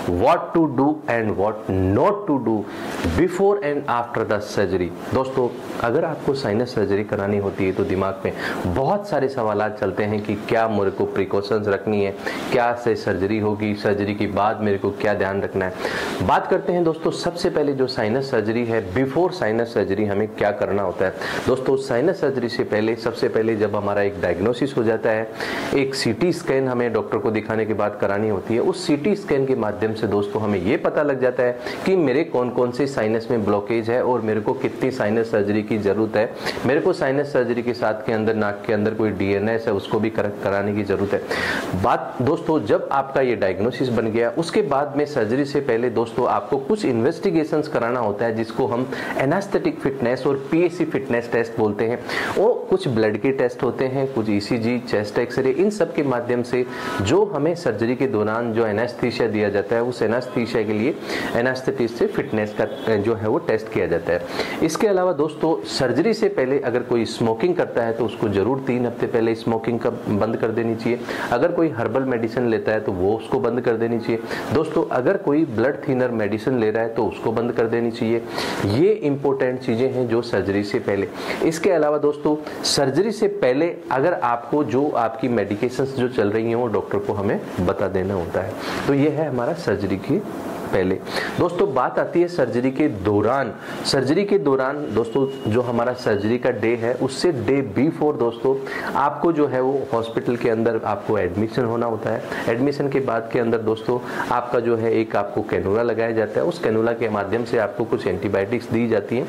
What to do and what not to do before and after the surgery. दोस्तों, अगर आपको sinus surgery करानी होती है तो दिमाग में बहुत सारे सवाल चलते हैं कि क्या मेरे को प्रिकॉशंस रखनी है, क्या से सर्जरी होगी, सर्जरी के बाद मेरे को क्या ध्यान रखना है। बात करते हैं दोस्तों, सबसे पहले जो साइनस सर्जरी है, बिफोर साइनस सर्जरी हमें क्या करना होता है। दोस्तों, साइनस सर्जरी से पहले सबसे पहले जब हमारा एक डायग्नोसिस हो जाता है, एक सीटी स्कैन हमें डॉक्टर को दिखाने के बाद करानी होती है। उस सीटी स्कैन के माध्यम से दोस्तों हमें ये पता लग जाता है कि मेरे कौन कौन से साइनस में ब्लॉकेज है और मेरे को कितनी साइनस सर्जरी की जरूरत है। मेरे को साइनस सर्जरी के साथ के अंदर नाक के अंदर कोई डीएनएस है उसको भी करेक्ट कराने की जरूरत है। बात दोस्तों, जब आपका ये डायग्नोसिस बन गया उसके बाद में सर्जरी से पहले दोस्तों आपको कुछ इन्वेस्टिगेशंस कराना होता है जिसको हम एनास्थेटिक फिटनेस और पीएसी फिटनेस टेस्ट बोलते हैं। वो कुछ ब्लड के टेस्ट होते हैं, कुछ ईसीजी, चेस्ट एक्सरे, इन सब के माध्यम से जो हमें सर्जरी के दौरान जो एनास्थीसिया दिया जाता है उस एनास्थीसिया के लिए एनास्थेटिस्ट से फिटनेस का जो है वो टेस्ट किया जाता है। इसके अलावा दोस्तों, सर्जरी से पहले अगर कोई स्मोकिंग करता है तो उसको जरूर 3 हफ्ते पहले स्मोकिंग का बंद कर देनी चाहिए। अगर कोई हर्बल मेडिसिन लेता है तो वो उसको बंद कर देनी चाहिए। दोस्तों, अगर कोई ब्लड थिनर मेडिसिन ले रहा है तो उसको बंद कर देनी चाहिए। ये इंपॉर्टेंट चीजें हैं जो सर्जरी से पहले। इसके अलावा दोस्तों, सर्जरी से पहले अगर आपको जो आपकी मेडिकेशंस जो चल रही हैं वो डॉक्टर को हमें बता देना होता है। तो ये है हमारा सर्जरी की पहले। दोस्तों, बात आती है सर्जरी के दौरान। सर्जरी के दौरान दोस्तों जो हमारा सर्जरी का डे है उससे डे बिफोर दोस्तों आपको जो है वो हॉस्पिटल के अंदर आपको एडमिशन होना होता है। एडमिशन के बाद के अंदर दोस्तों आपका जो है एक आपको कैनुला लगाया जाता है। उस कैनुला के माध्यम से आपको कुछ एंटीबायोटिक्स दी जाती हैं।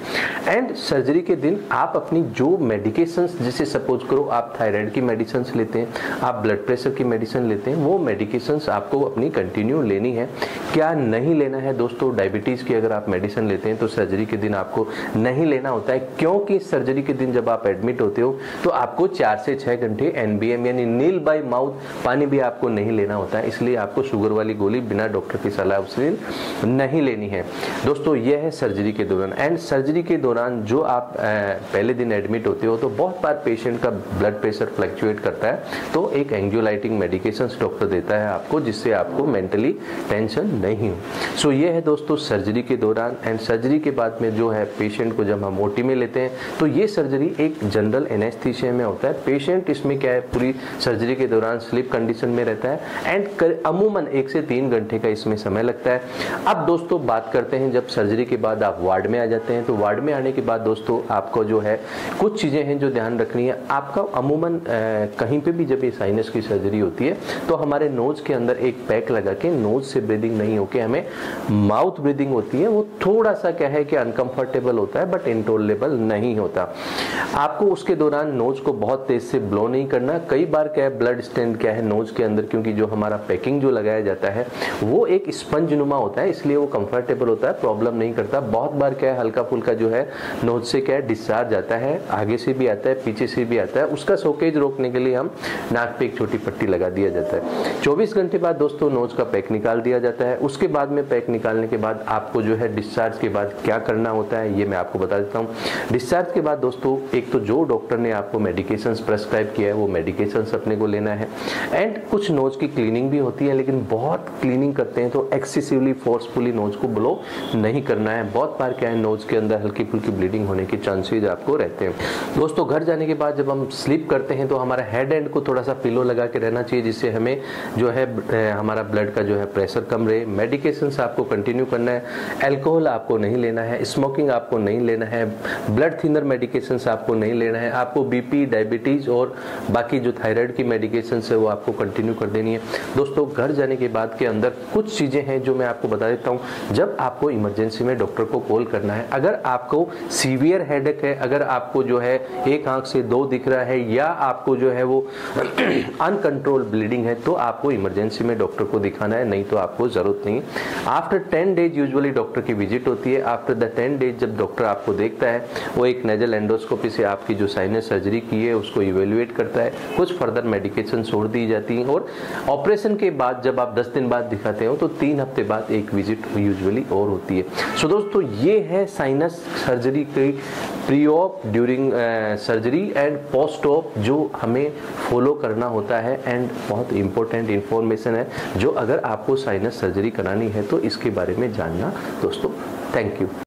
एंड सर्जरी के दिन आप अपनी जो मेडिकेशंस, जैसे सपोज करो आप थायराइड की मेडिसिन लेते हैं, आप ब्लड प्रेशर की मेडिसिन लेते हैं, वो मेडिकेशंस आपको अपनी कंटिन्यू लेनी है। क्या नहीं लेना है दोस्तों, डायबिटीज की अगर आप मेडिसिन लेते हैं तो सर्जरी के दिन आपको नहीं लेना होता है, क्योंकि सर्जरी के दिन जब आप एडमिट होते हो तो आपको 4 से 6 घंटे एनबीएम यानी नील बाय माउथ पानी भी आपको नहीं लेना होता है। इसलिए आपको शुगर वाली गोली बिना डॉक्टर की सलाह उस दिन नहीं लेनी है। दोस्तों, यह है सर्जरी के दौरान। एंड सर्जरी के दौरान जो आप पहले दिन एडमिट होते हो तो बहुत बार पेशेंट का ब्लड प्रेशर फ्लक्चुएट करता है, तो एक एंजियोलाइटिंग मेडिकेशन डॉक्टर देता है आपको, जिससे आपको मेंटली टेंशन नहीं हो। सो ये है दोस्तों सर्जरी के दौरान। एंड सर्जरी के बाद में जो है पेशेंट को जब हम ओटी में लेते हैं तो ये सर्जरी एक जनरल एनेस्थीसिया में होता है। पेशेंट इसमें क्या है, पूरी सर्जरी के दौरान स्लीप कंडीशन में रहता है एंड अमूमन 1 से 3 घंटे का इसमें समय लगता है। अब दोस्तों बात करते हैं जब सर्जरी के बाद आप वार्ड में आ जाते हैं, तो वार्ड में आने के बाद दोस्तों आपको जो है कुछ चीजें हैं जो ध्यान रखनी है। आपका अमूमन कहीं पे भी जब ये साइनस की सर्जरी होती है तो हमारे नोज के अंदर एक पैक लगा के नोज से ब्रीदिंग नहीं होके हमें माउथ ब्रीदिंग होती है। वो थोड़ा सा क्या है कि अनकंफर्टेबल होता है बट इंटॉलरेबल नहीं होता। आपको उसके दौरान नोज को बहुत तेज से ब्लो नहीं करना। कई बार क्या है ब्लड स्टेंट क्या है नोज के अंदर, क्योंकि जो हमारा पैकिंग जो लगाया जाता है वो एक स्पंज नुमा होता है, इसलिए वो कंफर्टेबल होता है, प्रॉब्लम नहीं करता। बहुत बार क्या है हल्का फुल्का जो है नोज से क्या है डिस्चार्ज आता है, आगे से भी आता है पीछे से भी आता है। उसका सोकेज रोकने के लिए हम नाक पे एक छोटी पट्टी लगा दिया जाता है। 24 घंटे बाद दोस्तों नोज का पैक निकाल दिया जाता है। उसके बाद में पैक निकालने के बाद आपको जो है डिस्चार्ज के बाद क्या करना होता है ये मैं आपको बता देता हूँ। डिस्चार्ज के बाद दोस्तों एक तो जो डॉक्टर ने आपको मेडिकेशंस प्रेस्क्राइब किया है वो मेडिकेशंस अपने को लेना है। एंड कुछ नोज की क्लीनिंग भी होती है, लेकिन बहुत क्लीनिंग करते हैं तो एक्सेसिवली फोर्सफुली नोज को ब्लो नहीं करना है। बहुत बार क्या है नोज के अंदर हल्की फुल्की ब्लीडिंग होने के चांसेज आपको रहते हैं। दोस्तों घर जाने के बाद जब हम स्लीप करते हैं तो हमारा हेड एंड को थोड़ा सा पिलो लगा के रहना चाहिए, जिससे हमें जो है हमारा ब्लड का जो है प्रेशर कम रहे। मेडिकेशंस आपको कंटिन्यू करना है, अल्कोहल आपको नहीं लेना है, स्मोकिंग आपको नहीं लेना है, ब्लड थिनर मेडिकेशंस आपको नहीं लेना है। आपको बीपी, डायबिटीज और बाकी जो थायराइड की मेडिकेशंस है वो आपको कंटिन्यू कर देनी है। दोस्तों घर जाने के बाद के अंदर कुछ चीजें हैं जो मैं आपको बता देता हूं। जब आपको इमरजेंसी में डॉक्टर को कॉल करना है, अगर आपको सीवियर हेडेक है, अगर आपको जो है एक आंख से 2 दिख रहा है, या आपको जो है वो अनकंट्रोल ब्लीडिंग है, तो आपको इमरजेंसी में डॉक्टर को दिखाना है, नहीं तो आपको जरूरत नहीं। आफ्टर 10 डेज यूजुअली डॉक्टर की विजिट होती है। आफ्टर द 10 डेज जब डॉक्टर आपको देखता है वो एक नेजल एंडोस्कोपी से आपकी जो साइनस सर्जरी की है उसको इवेल्युएट करता है, कुछ फर्दर मेडिकेशन छोड़ दी जाती हैं, और ऑपरेशन के बाद जब आप 10 दिन बाद दिखाते हो तो 3 हफ्ते बाद एक विजिट यूजुअली और होती है। सो दोस्तों ये है साइनस सर्जरी की pre op, during surgery and post op जो हमें फॉलो करना होता है। एंड बहुत इंपॉर्टेंट इंफॉर्मेशन है जो अगर आपको साइनस सर्जरी सर्जरी करानी है तो इसके बारे में जानना दोस्तों। Thank you.